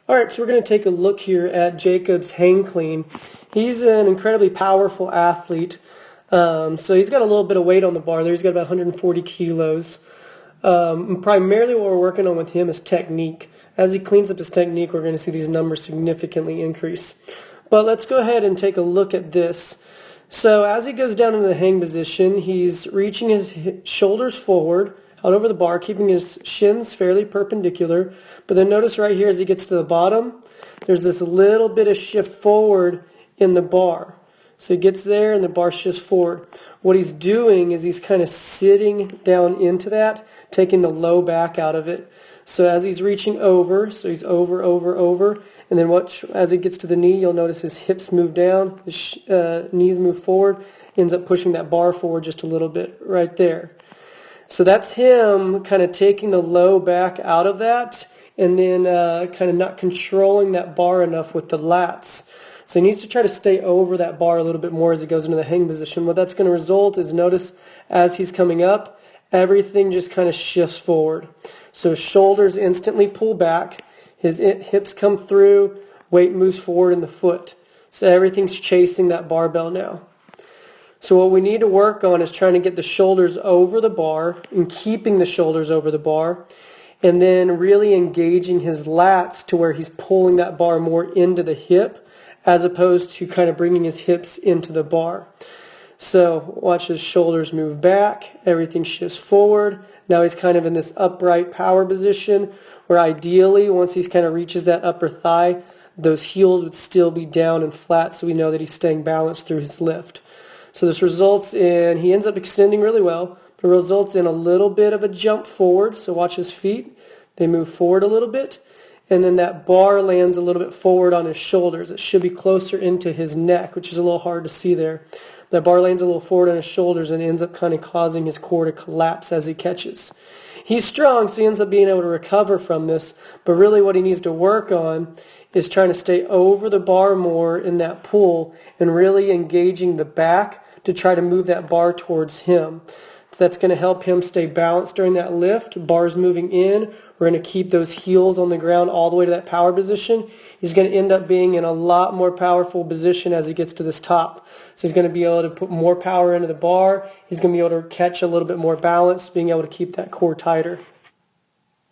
All right, so we're going to take a look here at Jacob's hang clean. He's an incredibly powerful athlete. So he's got a little bit of weight on the bar there. He's got about 140 kilos. Primarily what we're working on with him is technique. As he cleans up his technique, we're going to see these numbers significantly increase. But let's go ahead and take a look at this. So as he goes down into the hang position, he's reaching his shoulders forward, out over the bar, keeping his shins fairly perpendicular. But then notice right here as he gets to the bottom, there's this little bit of shift forward in the bar. So he gets there and the bar shifts forward. What he's doing is he's kind of sitting down into that, taking the low back out of it. So as he's reaching over, so he's over, and then watch as he gets to the knee, you'll notice his hips move down, his knees move forward, ends up pushing that bar forward just a little bit right there. So that's him kind of taking the low back out of that and then kind of not controlling that bar enough with the lats. So he needs to try to stay over that bar a little bit more as he goes into the hang position. What that's going to result is, notice as he's coming up, everything just kind of shifts forward. So his shoulders instantly pull back, his hips come through, weight moves forward in the foot. So everything's chasing that barbell now. So what we need to work on is trying to get the shoulders over the bar and keeping the shoulders over the bar, and then really engaging his lats to where he's pulling that bar more into the hip as opposed to kind of bringing his hips into the bar. So watch his shoulders move back, everything shifts forward. Now he's kind of in this upright power position where ideally once he kind of reaches that upper thigh, those heels would still be down and flat, so we know that he's staying balanced through his lift. So this results in, he ends up extending really well, but results in a little bit of a jump forward. So watch his feet. They move forward a little bit. And then that bar lands a little bit forward on his shoulders. It should be closer into his neck, which is a little hard to see there. That bar lands a little forward on his shoulders and ends up kind of causing his core to collapse as he catches. He's strong, so he ends up being able to recover from this. But really what he needs to work on is trying to stay over the bar more in that pull and really engaging the back to try to move that bar towards him. That's going to help him stay balanced during that lift. Bar's moving in. We're going to keep those heels on the ground all the way to that power position. He's going to end up being in a lot more powerful position as he gets to this top. So he's going to be able to put more power into the bar. He's going to be able to catch a little bit more balance, being able to keep that core tighter.